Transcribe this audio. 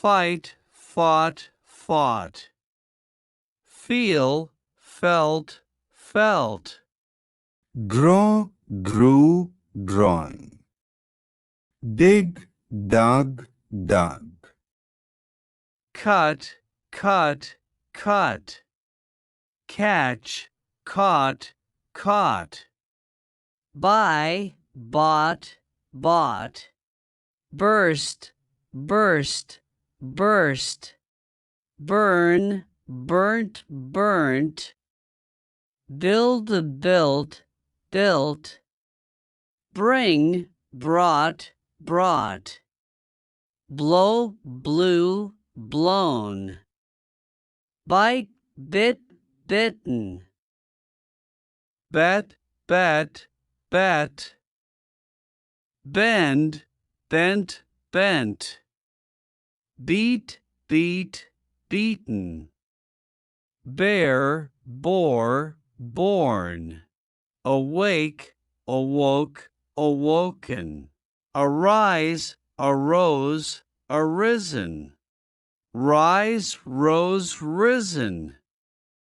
fight, fought, fought. Feel, felt, felt. Grow, grew, grown. Dig, dug, dug. Cut, cut, cut. Catch, caught, caught. Buy, bought, bought. Burst, burst, burst. Burn, burnt, burnt. Build, built, built. Bring, brought, brought. Blow, blew, blown. Bite, bit, bitten. Bet, bet, bet. Bend, bent, bent. Beat, beat, beaten. Bear, bore, born. Awake, awoke, awoken. Arise, arose, arisen. Rise, rose, risen.